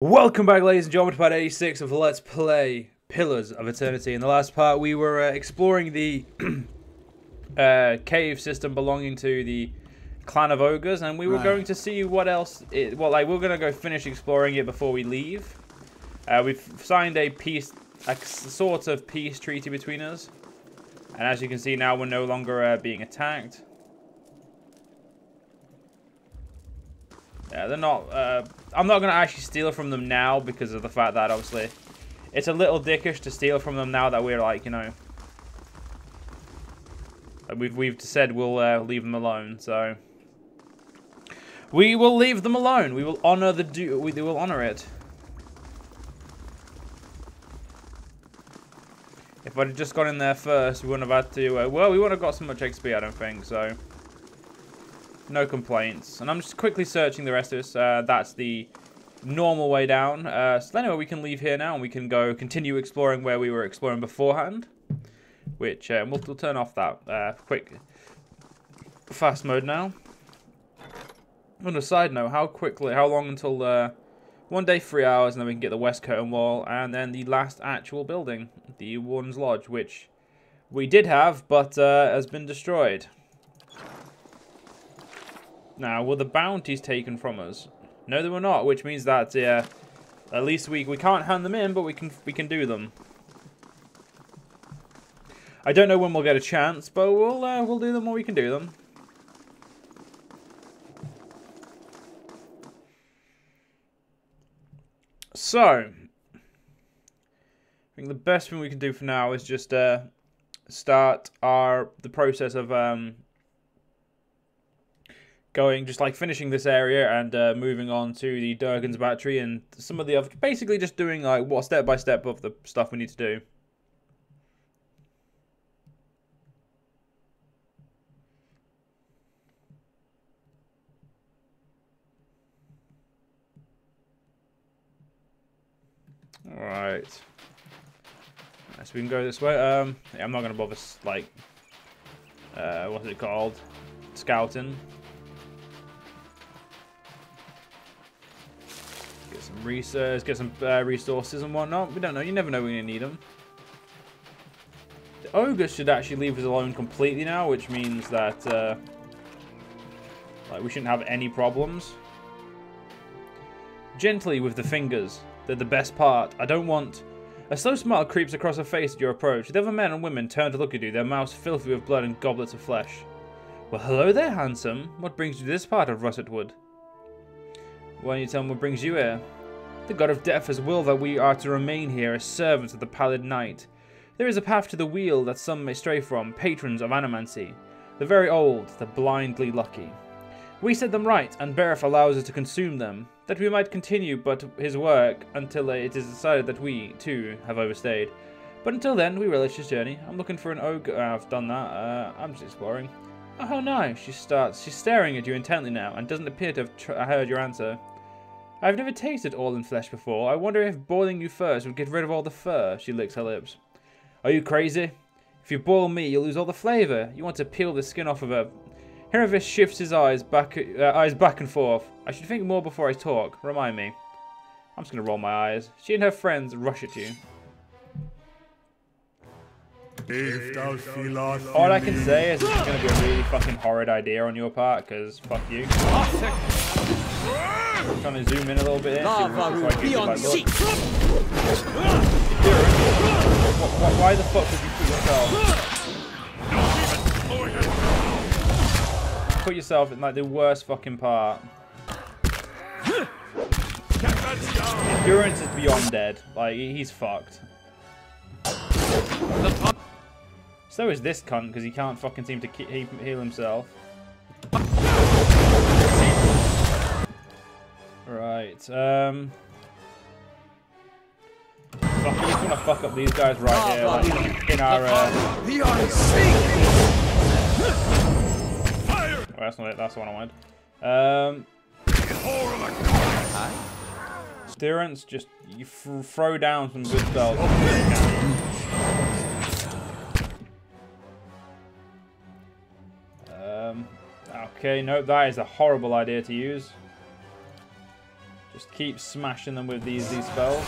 Welcome back, ladies and gentlemen, to part 86 of Let's Play Pillars of Eternity. In the last part, we were exploring the cave system belonging to the clan of ogres, and we were going to see what else. We're going to go finish exploring it before we leave. We've signed a sort of peace treaty between us, and as you can see now, we're no longer being attacked. They're not. I'm not going to actually steal from them now because of the fact that obviously it's a little dickish to steal from them now that we're like, you know, we've said we'll leave them alone. So we will leave them alone. We will honor we will honor it. If I'd just gone in there first, we wouldn't have had to. Well, we wouldn't have got so much XP, I don't think. So. No complaints. And I'm just quickly searching the rest of this. That's the normal way down. So anyway, we can leave here now and we can go continue exploring where we were exploring beforehand. Which, we'll turn off that quick fast mode now. On a side note, how long until 1 day, 3 hours, and then we can get the West Curtain Wall and then the last actual building, the Warden's Lodge, which we did have, but has been destroyed. Now, were the bounties taken from us? No, they were not, which means that at least we can't hand them in, but we can do them. I don't know when we'll get a chance, but we'll do them when we can do them. So, I think the best thing we can do for now is just start the process of finishing this area and moving on to the Durgan's Battery and some of the other, basically just doing like what step by step of the stuff we need to do. All right, so we can go this way. Yeah, I'm not gonna bother what's it called, scouting. Get some research, get some resources and whatnot. We don't know. You never know when you need them. The ogres should actually leave us alone completely now, which means that we shouldn't have any problems. Gently with the fingers. They're the best part. I don't want... A slow smile creeps across her face at your approach. The other men and women turn to look at you, their mouths filthy with blood and goblets of flesh. Well, hello there, handsome. What brings you to this part of Russetwood? Why don't you tell me what brings you here? The god of death has willed that we are to remain here as servants of the pallid night. There is a path to the wheel that some may stray from, patrons of animancy. The very old, the blindly lucky. We set them right, and Bereth allows us to consume them, that we might continue but his work until it is decided that we, too, have overstayed. But until then, we relish this journey. I'm looking for an ogre. I've done that. I'm just exploring. Oh, how nice. She's staring at you intently now, and doesn't appear to have heard your answer. I've never tasted Aldwyn flesh before. I wonder if boiling you first would get rid of all the fur. She licks her lips. Are you crazy? If you boil me, you'll lose all the flavour. You want to peel the skin off of her. Heravis shifts his eyes back and forth. I should think more before I talk. Remind me. I'm just going to roll my eyes. She and her friends rush at you. All I can say is it's going to be a really fucking horrid idea on your part, because fuck you. I'm trying to zoom in a little bit. Why the fuck did you put yourself? Put yourself in like the worst fucking part. Endurance is beyond dead. Like he's fucked. So is this cunt because he can't fucking seem to heal himself. Right, fuck, I just want to fuck up these guys right here, like, in our, oh, that's not it, that's the one I wanted. Endurance, just, you throw down some good spells. Okay, no, that is a horrible idea to use. Just keep smashing them with these spells.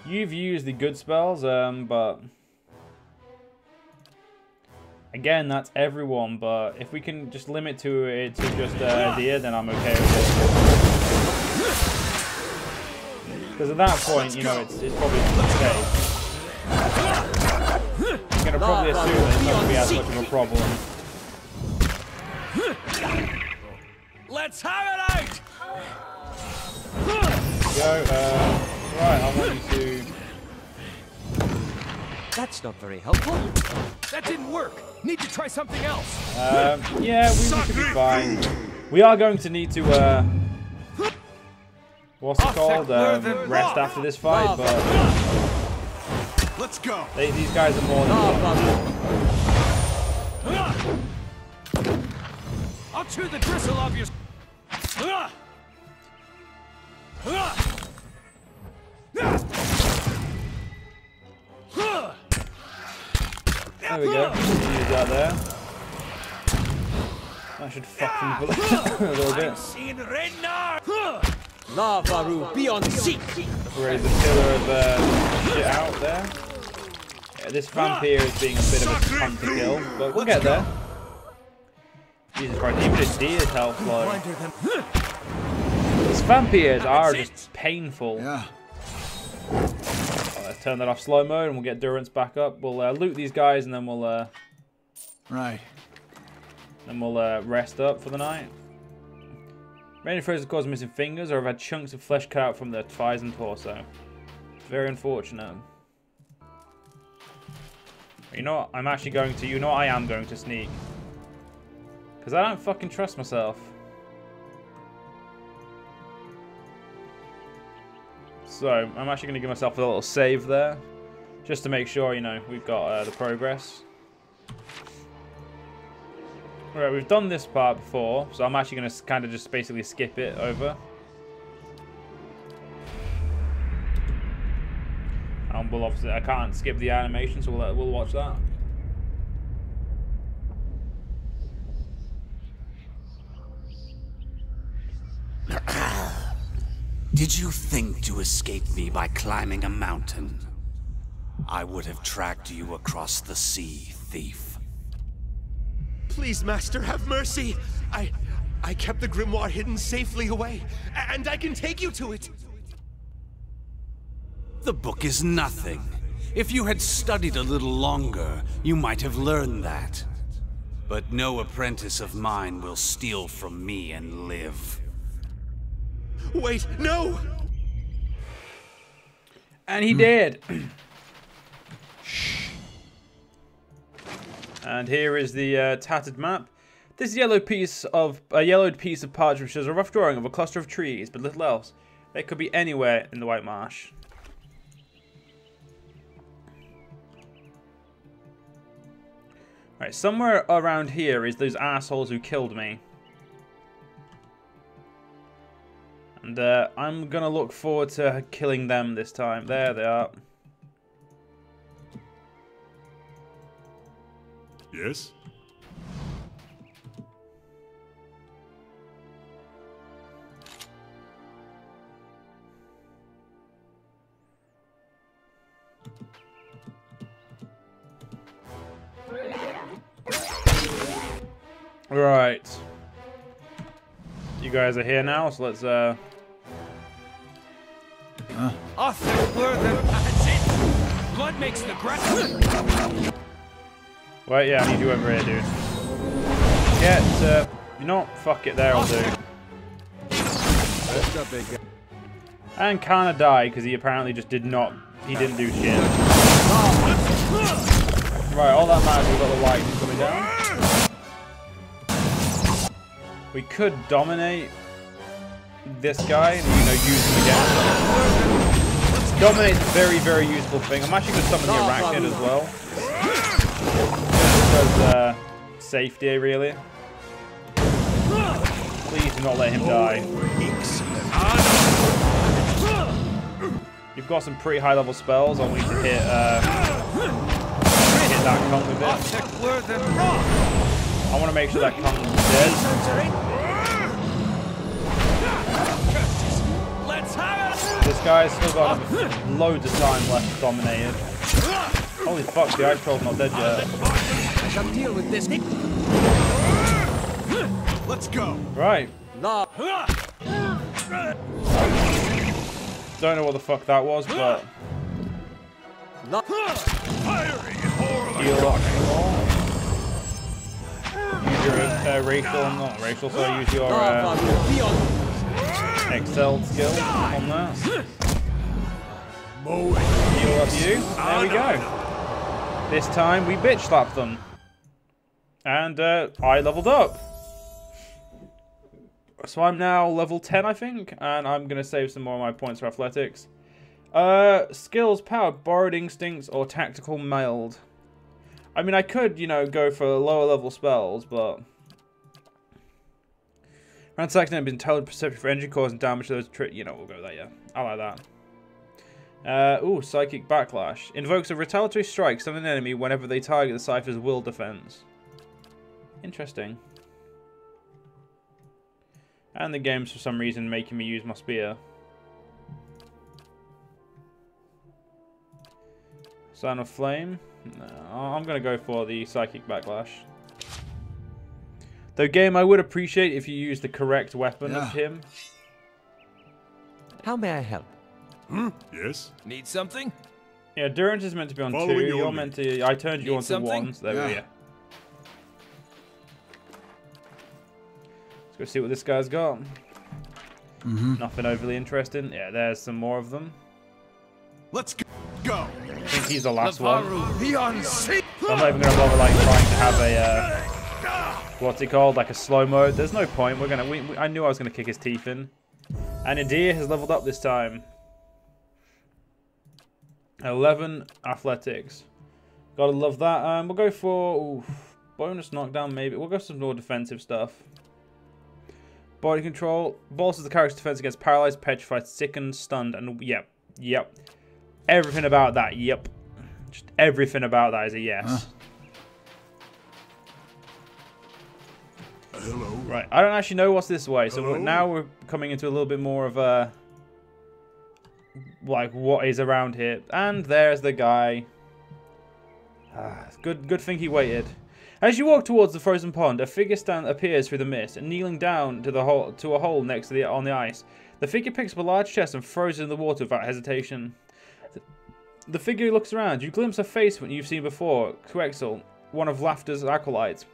You've used the good spells, but again, that's everyone. But if we can just limit it to just deer, then I'm okay with it. Because at that point, you know, it's probably safe. I'm gonna probably assume that it's not gonna be as much of a problem. Let's have it out! Go, right, I want you to... That's not very helpful. That didn't work. Need to try something else. Yeah, we should be fine. We are going to need to, what's it called? Rest after this fight, but... Let's go. These guys are more than I'll chew the gristle off your... There we go. Use that there. That should fucking pull it a little bit. Lavaru, be on seek. Raise the pillar of shit out there. Yeah, this vampire is being a bit of a cunt to kill, but we'll get there. Jesus Christ, even a deer's health low. These vampires are just painful. Yeah. Let's turn that off slow mode and we'll get Durance back up. We'll loot these guys and then we'll Right. then we'll rest up for the night. Many frozen cause missing fingers or have had chunks of flesh cut out from their thighs and torso. Very unfortunate. You know what? I'm actually going to. You know what? I am going to sneak. Because I don't fucking trust myself. So, I'm actually going to give myself a little save there. Just to make sure, you know, we've got the progress. Alright, we've done this part before. So, I'm actually going to kind of just basically skip it over. And we'll obviously... I can't skip the animation, so we'll watch that. Did you think to escape me by climbing a mountain? I would have tracked you across the sea, thief. Please, Master, have mercy. I kept the grimoire hidden safely away, and I can take you to it. The book is nothing. If you had studied a little longer, you might have learned that. But no apprentice of mine will steal from me and live. Wait, no! And he did. And here is the tattered map. This yellowed piece of parchment shows a rough drawing of a cluster of trees, but little else. They could be anywhere in the White Marsh. Right, somewhere around here is those assholes who killed me. And I'm gonna look forward to killing them this time. There they are. Yes? Right. You guys are here now, so let's Blood makes the grass. Wait, yeah, I need you over here, dude. Get, you know what? Fuck it, there I'll do. And kinda die, because he apparently just didn't do shit. Right, all that matters, we've got the lightning coming down. We could dominate this guy and, you know, use him again. Dominate's a very, very useful thing. I'm actually going to summon the Arachnid as well. Because, safety, really. Please do not let him die. You've got some pretty high level spells. I want you to hit that cunt with it. I want to make sure that cunt is dead. This guy's still got loads of time left dominated. Holy fuck, the ice troll's not dead yet. I shall deal with this. Let's go. Right. No. Don't know what the fuck that was, but heal up anymore. Use your racial, not racial, so use your Excel skill on that. Heal up you. There we go. This time we bitch slap them. And I leveled up. So I'm now level 10, I think, and I'm going to save some more of my points for athletics. Skills, power, borrowed instincts, or tactical mailed. I mean, I could, you know, go for lower level spells, but... Ransacked and intelligent perception for engine causing damage to those you know, we'll go with that, yeah. I like that. Ooh, psychic backlash. Invokes a retaliatory strike on an enemy whenever they target the Cypher's will defense. Interesting. And the game's for some reason making me use my spear. Sign of Flame? No, I'm going to go for the Psychic Backlash. Though game, I would appreciate if you use the correct weapon of him. How may I help? Yes? Need something? Yeah, Durant is meant to be on Following 2. your You're lead. meant to... I turned you Need on to something? 1. So there we go. Let's go see what this guy's got. Nothing overly interesting. Yeah, there's some more of them. Let's go. I think he's the last one. Beyond sea. I'm not even going to bother like trying to have a... what's it called? Like a slow mode. There's no point. We're gonna... I knew I was going to kick his teeth in. And Adir has leveled up this time. 11 athletics. Gotta love that. We'll go for bonus knockdown maybe. We'll go for some more defensive stuff. Body control. Bolsters the character's defense against paralyzed, petrified, sickened, stunned, and yep. Everything about that, yep. Just everything about that is a yes. Hello. Right, I don't actually know what's this way, so now we're coming into a little bit more of a... like, what is around here. And there's the guy. Good thing he waited. As you walk towards the frozen pond, a figure appears through the mist, and kneeling down to a hole next to on the ice. The figure picks up a large chest and throws it in the water without hesitation. The figure looks around. You glimpse a face you've seen before, Quexel, one of Laughter's acolytes.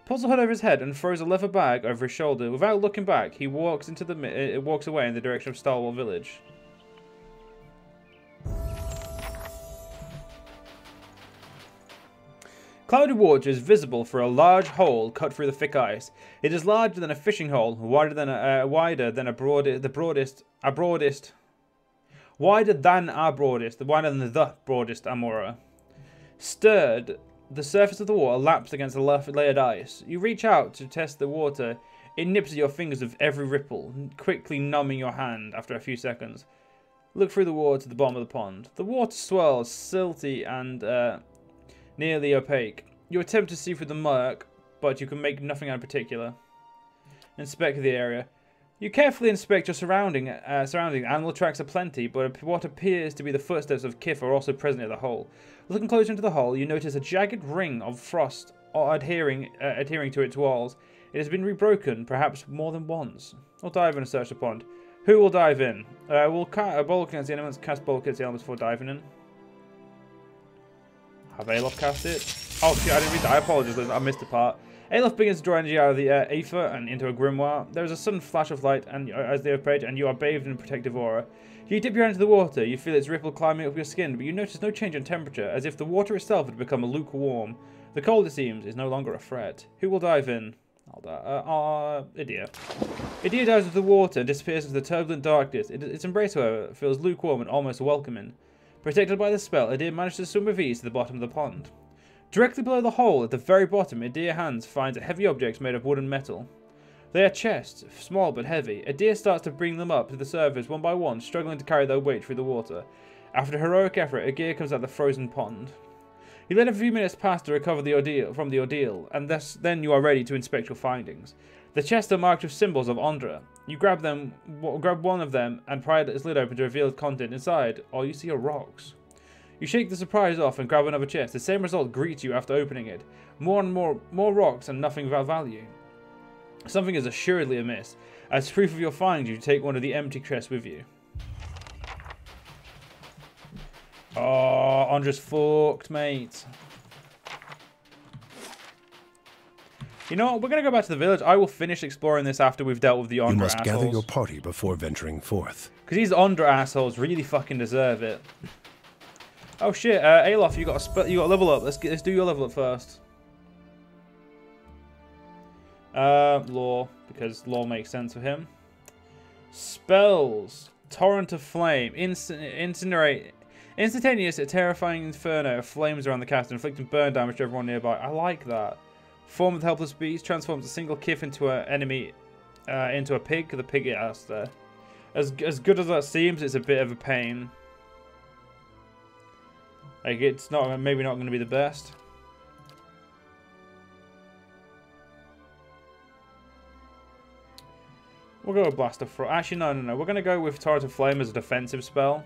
Pulls the hood over his head and throws a leather bag over his shoulder. Without looking back, he walks away in the direction of Starwall Village. Cloudy water is visible through a large hole cut through the thick ice. It is larger than a fishing hole, wider than our broadest Amora. Stirred, the surface of the water laps against the layered ice. You reach out to test the water. It nips at your fingers with every ripple, quickly numbing your hand after a few seconds. Look through the water to the bottom of the pond. The water swirls, silty and nearly opaque. You attempt to see through the murk, but you can make nothing out in particular. Inspect the area. You carefully inspect your surroundings. Animal tracks are plenty, but what appears to be the footsteps of Kith are also present at the hole. Looking closer into the hole, you notice a jagged ring of frost adhering to its walls. It has been rebroken, perhaps more than once. We'll dive in and search the pond. Who will dive in? We'll bulk against the elements, cast bulk against the elements before diving in. Have Alof cast it? Oh shit, I didn't read that. I apologize, I missed the part. Alof begins to draw energy out of the aether and into a grimoire. There is a sudden flash of light as they approach, and you are bathed in a protective aura. You dip your hand into the water. You feel its ripple climbing up your skin, but you notice no change in temperature, as if the water itself had become lukewarm. The cold, it seems, is no longer a threat. Who will dive in? I'll dive. Idir. Idir dives into the water and disappears into the turbulent darkness. Its embrace, however, feels lukewarm and almost welcoming. Protected by the spell, Idir manages to swim with ease to the bottom of the pond. Directly below the hole, at the very bottom, Idir hands finds heavy objects made of wood and metal. They are chests, small but heavy. Idir starts to bring them up to the surface one by one, struggling to carry their weight through the water. After a heroic effort, Idir comes out of the frozen pond. You let a few minutes pass to recover from the ordeal, and then you are ready to inspect your findings. The chests are marked with symbols of Ogre. You grab one of them and pry its lid open to reveal content inside. All you see are rocks. You shake the surprise off and grab another chest. The same result greets you after opening it. More and more rocks and nothing of value. Something is assuredly amiss. As proof of your find, you take one of the empty chests with you. Oh, Ogre's fucked, mate. You know what? We're going to go back to the village. I will finish exploring this after we've dealt with the Ogre assholes. You must gather your party before venturing forth. Because these Ogre assholes really fucking deserve it. Oh shit, Alof, you got a level up. Let's do your level up first. Law, because law makes sense for him. Spells. Torrent of Flame. Incinerate. Instantaneous, terrifying inferno of flames around the caster, inflicting burn damage to everyone nearby. I like that. Form of the helpless beast transforms a single kith into an enemy, into a pig. The pig ass there. As good as that seems, it's a bit of a pain. Like, it's not maybe not going to be the best. We'll go with Blast of Frost. Actually, no. We're going to go with Torrent of Flame as a defensive spell.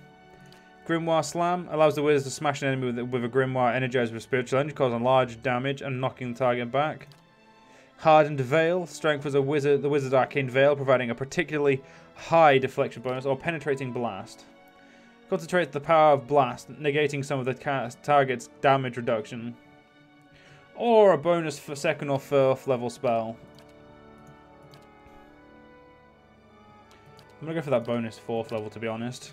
Grimoire Slam allows the wizard to smash an enemy with a Grimoire energized with spiritual energy, causing large damage and knocking the target back. Hardened Veil strengthens the wizard's arcane veil, providing a particularly high deflection bonus or penetrating blast. Concentrates the power of blast, negating some of the target's damage reduction. Or a bonus for second or fourth level spell. I'm gonna go for that bonus fourth level, to be honest.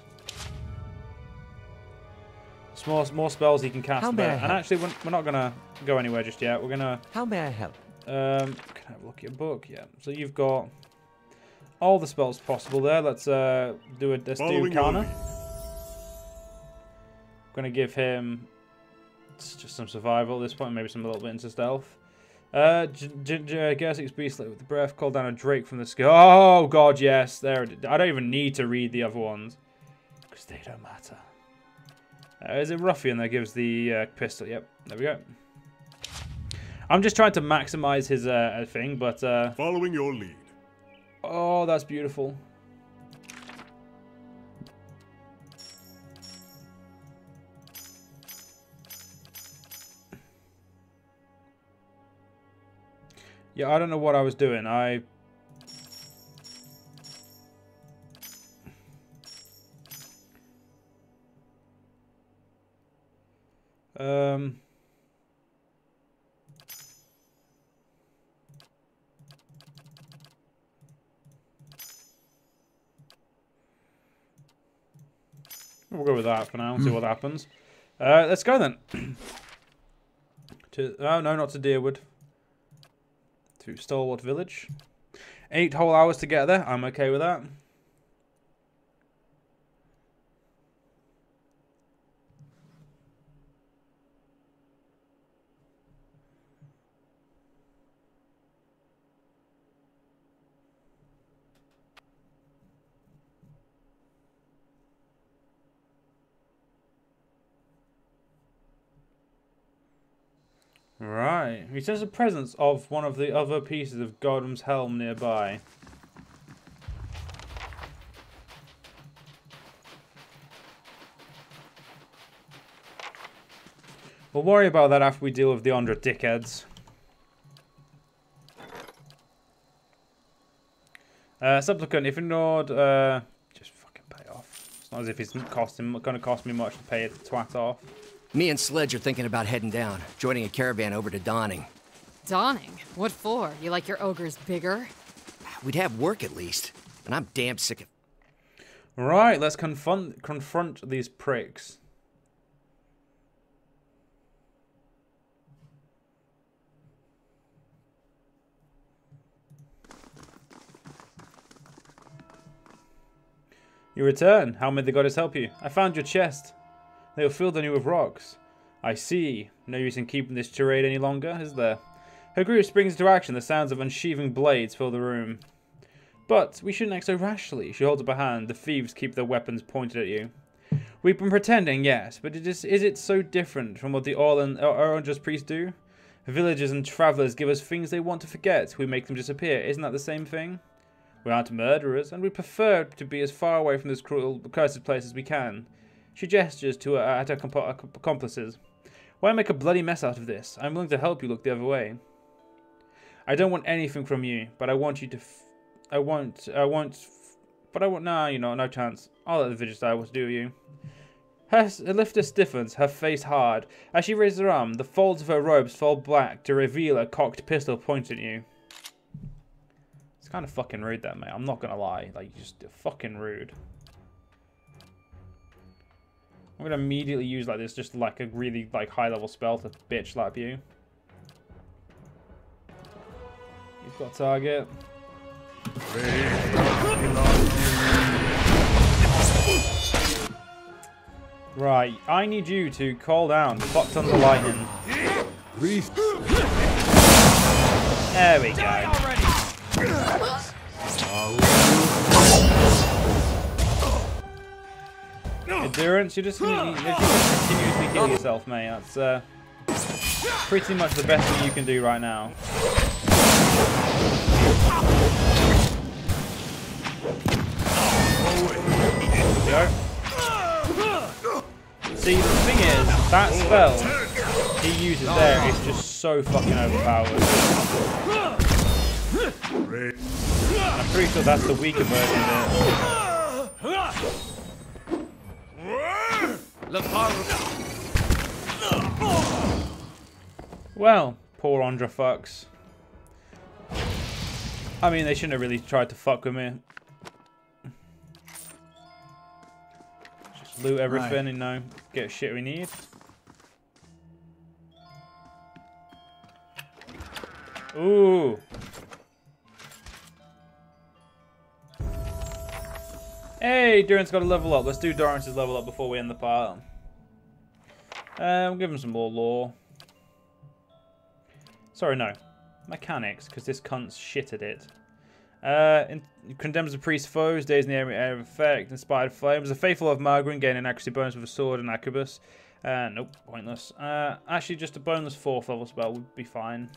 More spells he can cast there. And actually, we're not gonna go anywhere just yet. We're gonna. How may I help? Can I have a look at your book? Yeah. So you've got all the spells possible there. Let's do Kana. I'm gonna give him just some survival at this point, maybe some little bit into stealth. Gersik's Beastlet with the breath, called down a drake from the sky. Oh god, yes, there. I don't even need to read the other ones because they don't matter. Is it Ruffian that gives the pistol? Yep, there we go. I'm just trying to maximize his thing, but Following your lead. Oh, that's beautiful. Yeah, I don't know what I was doing. We'll go with that for now and see what happens. Let's go then. Oh, no, not to Deerwood. To Stalwart Village. 8 whole hours to get there. I'm okay with that. Right. He says the presence of one of the other pieces of Godham's helm nearby. We'll worry about that after we deal with the Ogre dickheads. Supplicant, if ignored, just fucking pay off. It's not as if it's going to cost me much to pay it twat off. Me and Sledge are thinking about heading down, joining a caravan over to Dawning. Dawning? What for? You like your ogres bigger? We'd have work at least, and I'm damn sick of... Right, let's confront these pricks. You return. How may the goddess help you? I found your chest. They were filled anew with rocks. I see. No use in keeping this charade any longer, is there? Her group springs into action. The sounds of unsheathing blades fill the room. But we shouldn't act so rashly. She holds up a hand. The thieves keep their weapons pointed at you. We've been pretending, yes, but is it so different from what the Ogre's priests do? Villagers and travelers give us things they want to forget. We make them disappear. Isn't that the same thing? We aren't murderers, and we prefer to be as far away from this cruel, cursed place as we can. She gestures at her accomplices. Why make a bloody mess out of this? I'm willing to help you look the other way. I don't want anything from you, but I want you to... Nah, you know, no chance. I'll let the villagers die. What to do with you? Her lifter stiffens, her face hard. As she raises her arm, the folds of her robes fall back to reveal a cocked pistol pointed at you. It's kind of fucking rude, that, mate. I'm not gonna lie. Like, just fucking rude. I'm gonna immediately use like this, just like a really like high-level spell to bitch slap you. You've got target. Right, I need you to call down fuck tons of lightning. There we go. Endurance, you're just gonna continuously kill yourself, mate. That's pretty much the best thing you can do right now. There we go. See, the thing is, that spell he uses there is just so fucking overpowered. I'm pretty sure that's the weaker version of it. Well, poor Andra fucks. I mean, they shouldn't have really tried to fuck with me. Just loot everything and, you know, get shit we need. Ooh. Hey, Duran's got a level up. Let's do Dorance's level up before we end the part. We'll give him some more lore. Sorry, no. Mechanics, because this cunt's shit at it. Condemns the priest's foes, days in the area of effect, inspired flames. A faithful of Margaret, gaining accuracy bonus with a sword and arquebus. Nope, pointless. Actually, just a bonus 4th level spell would be fine.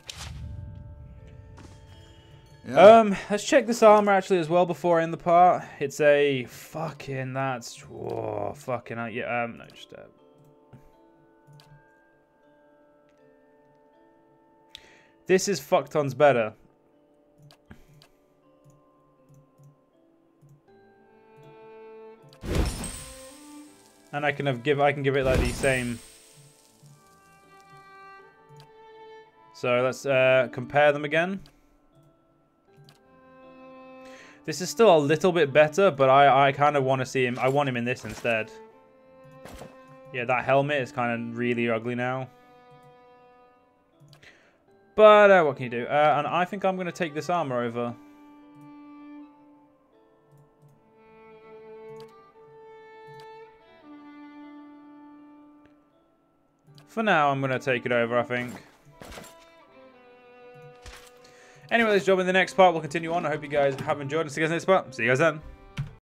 Yeah. Let's check this armor actually as well before I end the part. It's a fucking that's whoa, fucking yeah. No, just this is fuck tons better. And I can give it like the same. So let's compare them again. This is still a little bit better, but I kind of want to see him. I want him in this instead. Yeah, that helmet is kind of really ugly now. But what can you do? And I think I'm going to take this armor over. For now, I'm going to take it over, I think. Anyway, ladies and gentlemen, in the next part, we'll continue on. I hope you guys have enjoyed. See you guys in the next part. See you guys then.